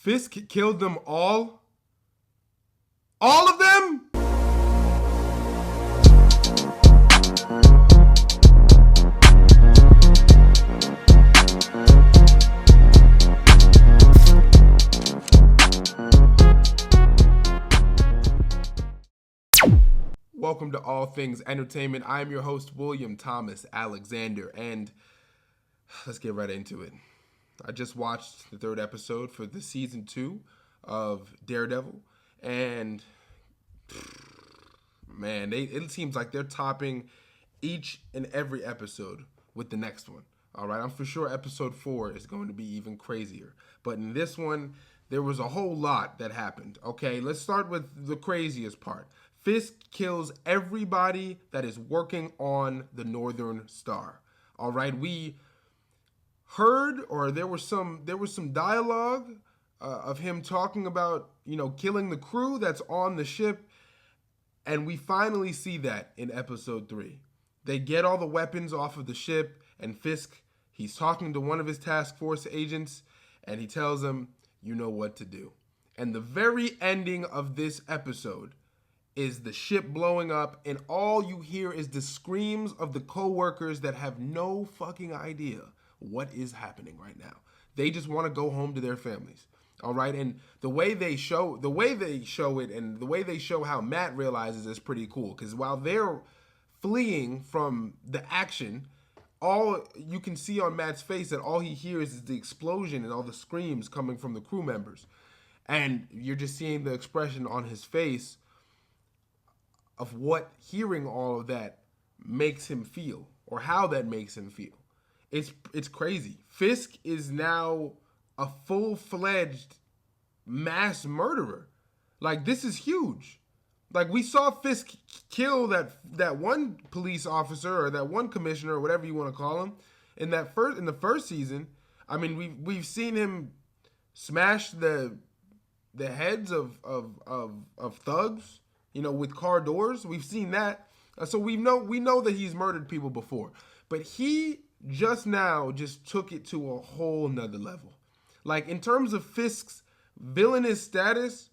Fisk killed them all? All of them? Welcome to All Things Entertainment. I am your host, William Thomas Alexander, and let's get right into it. I just watched the third episode for the season 2 of Daredevil, and man, it seems like they're topping each and every episode with the next one. All right, I'm for sure episode 4 is going to be even crazier, but in this one, there was a whole lot that happened. Okay, let's start with the craziest part. Fisk kills everybody that is working on the Northern Star. All right, we heard, or there was some dialogue of him talking about, killing the crew that's on the ship, and we finally see that in episode 3. They get all the weapons off of the ship, and Fisk, he's talking to one of his task force agents, and he tells him, you know what to do. And the very ending of this episode is the ship blowing up, and all you hear is the screams of the co-workers that have no fucking idea what is happening right now. They just want to go home to their families. All right, and the way they show it, and the way they show how Matt realizes is pretty cool, because while they're fleeing from the action, all you can see on Matt's face that all he hears is the explosion and all the screams coming from the crew members, and you're just seeing the expression on his face of what hearing all of that makes him feel, or how that makes him feel. It's crazy. Fisk is now a full-fledged mass murderer. Like, this is huge. Like, we saw Fisk kill that one police officer, or that one commissioner, or whatever you want to call him, in the first season. I mean, we've seen him smash the heads of thugs, with car doors. We've seen that. So we know that he's murdered people before. But he just took it to a whole nother level. Like, in terms of Fisk's villainous status,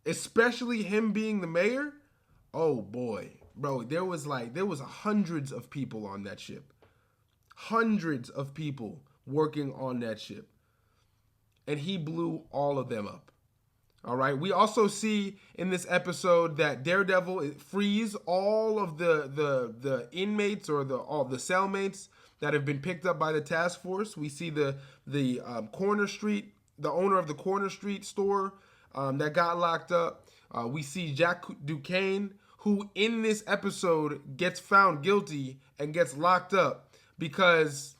especially him being the mayor, oh boy, bro, there was hundreds of people on that ship. Hundreds of people working on that ship. And he blew all of them up. All right. We also see in this episode that Daredevil frees all of the inmates, or all the cellmates that have been picked up by the task force. We see the owner of the Corner Street store that got locked up. We see Jack Duquesne, who in this episode gets found guilty and gets locked up because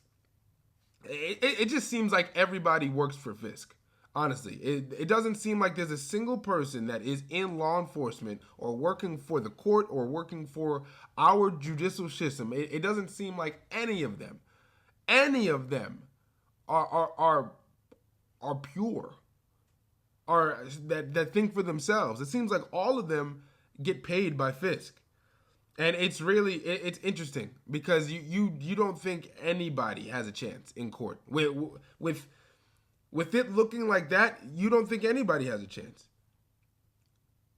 it just seems like everybody works for Fisk. Honestly, it doesn't seem like there's a single person that is in law enforcement or working for the court or working for our judicial system. It doesn't seem like any of them are pure, or that think for themselves. It seems like all of them get paid by Fisk. And it's interesting because you don't think anybody has a chance in court. With it looking like that, you don't think anybody has a chance.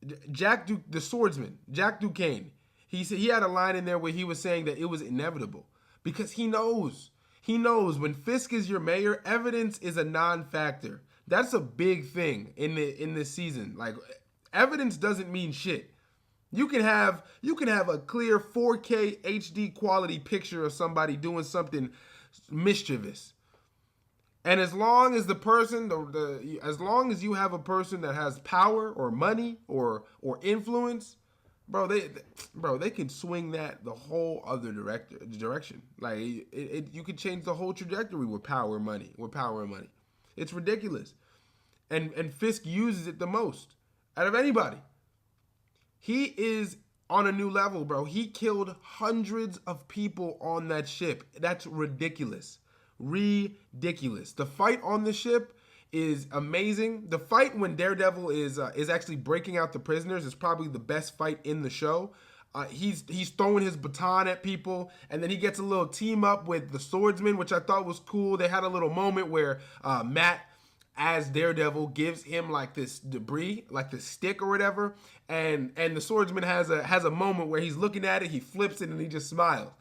The swordsman, Jack Duquesne, he said, he had a line in there where he was saying that it was inevitable because he knows when Fisk is your mayor, evidence is a non-factor. That's a big thing in this season. Like, evidence doesn't mean shit. You can have a clear 4K HD quality picture of somebody doing something mischievous. And as long as the person, as long as you have a person that has power or money or influence, bro, they can swing that the whole other direction. Like, you could change the whole trajectory with power and money. It's ridiculous. And Fisk uses it the most out of anybody. He is on a new level, bro. He killed hundreds of people on that ship. That's ridiculous. The fight on the ship is amazing. The fight when Daredevil is actually breaking out the prisoners is probably the best fight in the show. He's throwing his baton at people, and then he gets a little team up with the swordsman, which I thought was cool. They had a little moment where Matt as Daredevil gives him like this debris, like this stick or whatever, and the swordsman has a moment where he's looking at it, he flips it, and he just smiles.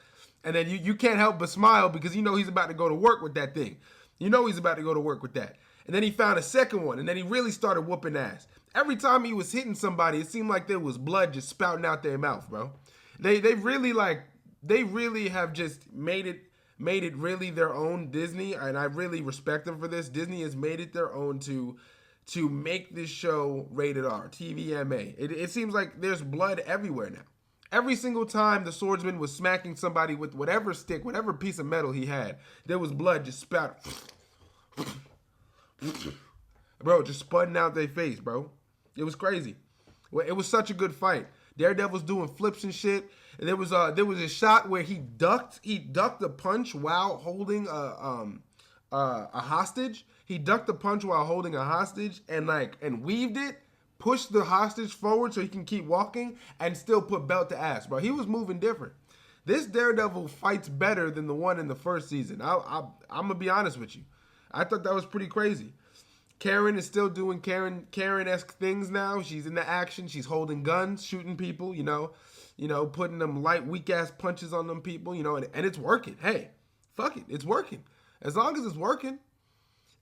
And then you can't help but smile because you know he's about to go to work with that thing. You know he's about to go to work with that. And then he found a second one, and then he really started whooping ass. Every time he was hitting somebody, it seemed like there was blood just spouting out their mouth, bro. They really have just made it really their own, Disney, and I really respect them for this. Disney has made it their own to make this show rated R, TVMA. It seems like there's blood everywhere now. Every single time the swordsman was smacking somebody with whatever stick, whatever piece of metal he had, there was blood just spout. Bro, just sputting out their face, bro. It was crazy. Well, it was such a good fight. Daredevil's doing flips and shit. And there was a shot where he ducked a punch while holding a hostage. He ducked the punch while holding a hostage and weaved it, pushed the hostage forward so he can keep walking, and still put belt to ass, bro. He was moving different. This Daredevil fights better than the one in the first season. I'm gonna be honest with you. I thought that was pretty crazy. Karen is still doing Karen-esque things now. She's in the action. She's holding guns, shooting people, putting them light, weak-ass punches on them people, and it's working. Hey, fuck it. It's working. As long as it's working.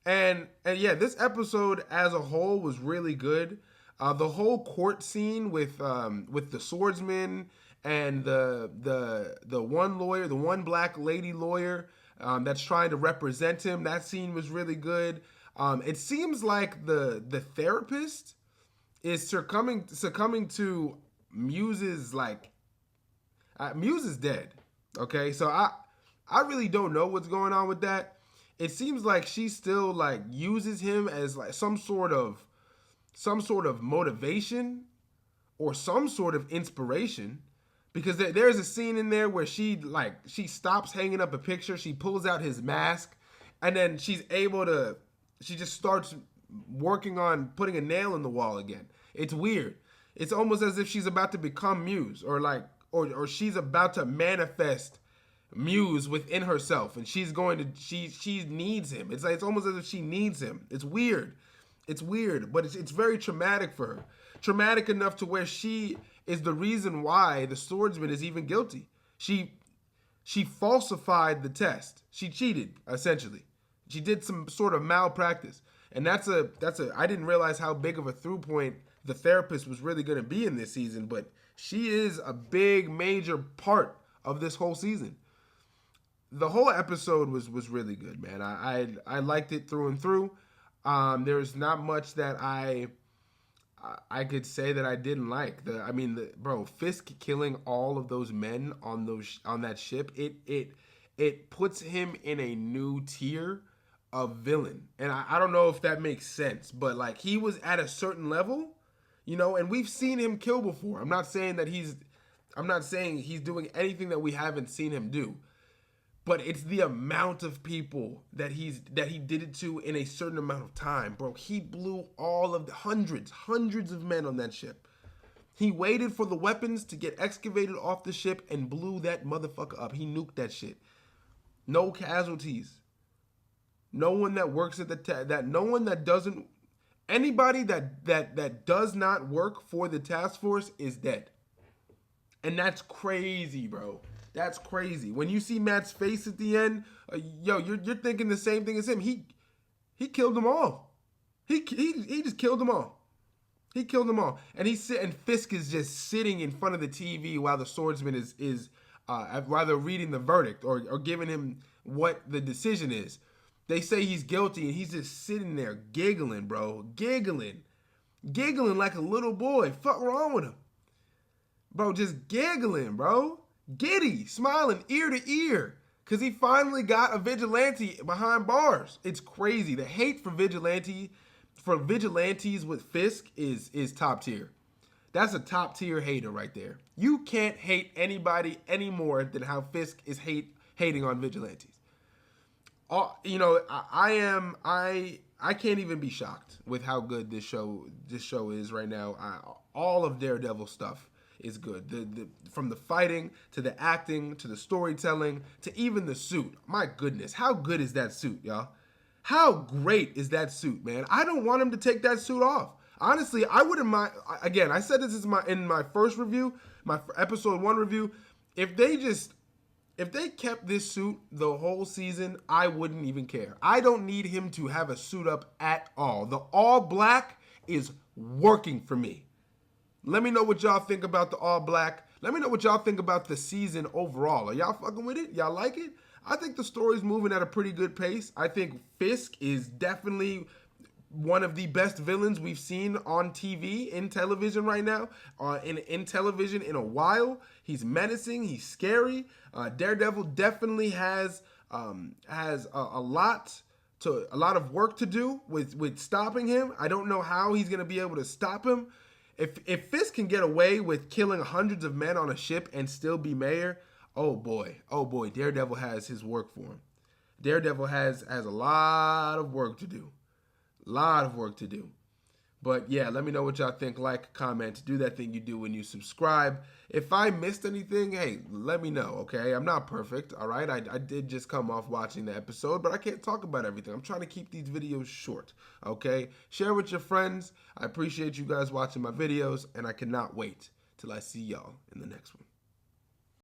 And yeah, this episode as a whole was really good. The whole court scene with the swordsman and the one lawyer, the one black lady lawyer that's trying to represent him, that scene was really good. It seems like the therapist is succumbing to Muse's Muse is dead. Okay, so I really don't know what's going on with that. It seems like she still uses him as some sort of motivation or some sort of inspiration, because there's a scene in there where she stops hanging up a picture, she pulls out his mask, and then she just starts working on putting a nail in the wall again. It's weird. It's almost as if she's about to become Muse, or she's about to manifest Muse within herself, and she needs him. It's almost as if she needs him. It's weird. It's weird, but it's very traumatic for her. Traumatic enough to where she is the reason why the swordsman is even guilty. She falsified the test. She cheated, essentially. She did some sort of malpractice. And that's I didn't realize how big of a through point the therapist was really going to be in this season, but she is a big, major part of this whole season. The whole episode was really good, man. I liked it through and through. There's not much that I could say that I didn't like. Bro, Fisk killing all of those men on that ship, it puts him in a new tier of villain. And I don't know if that makes sense, but he was at a certain level, and we've seen him kill before. I'm not saying he's doing anything that we haven't seen him do. But it's the amount of people that he did it to in a certain amount of time, bro. He blew all of the hundreds of men on that ship. He waited for the weapons to get excavated off the ship and blew that motherfucker up. He nuked that shit. No casualties. No one that works at anybody that does not work for the task force is dead. And that's crazy, bro. That's crazy. When you see Matt's face at the end, you're thinking the same thing as him. He killed them all. He just killed them all. He killed them all. And Fisk is just sitting in front of the TV while the swordsman is while they're reading the verdict or giving him what the decision is. They say he's guilty, and he's just sitting there giggling, bro. Giggling like a little boy. Fuck wrong with him? Bro, just giggling, bro. Giddy, smiling ear to ear, because he finally got a vigilante behind bars. It's crazy. The hate for vigilantes with Fisk is top tier. That's a top tier hater right there. You can't hate anybody any more than how Fisk is hating on vigilantes. I can't even be shocked with how good this show is right now. All of Daredevil stuff is good. From the fighting to the acting to the storytelling to even the suit. My goodness, how good is that suit, y'all? How great is that suit, man? I don't want him to take that suit off. Honestly, I wouldn't mind. Again, I said this is in my first review, my episode 1 review. If they kept this suit the whole season, I wouldn't even care. I don't need him to have a suit up at all. The all black is working for me. Let me know what y'all think about the all black. Let me know what y'all think about the season overall. Are y'all fucking with it? Y'all like it? I think the story's moving at a pretty good pace. I think Fisk is definitely one of the best villains we've seen on TV, in television right now, in television in a while. He's menacing. He's scary. Daredevil definitely has a lot of work to do with stopping him. I don't know how he's gonna be able to stop him. If Fisk can get away with killing hundreds of men on a ship and still be mayor, oh boy, Daredevil has his work for him. Daredevil has a lot of work to do. But yeah, let me know what y'all think. Like, comment, do that thing you do when you subscribe. If I missed anything, hey, let me know, okay? I'm not perfect, all right? I did just come off watching the episode, but I can't talk about everything. I'm trying to keep these videos short, okay? Share with your friends. I appreciate you guys watching my videos, and I cannot wait till I see y'all in the next one.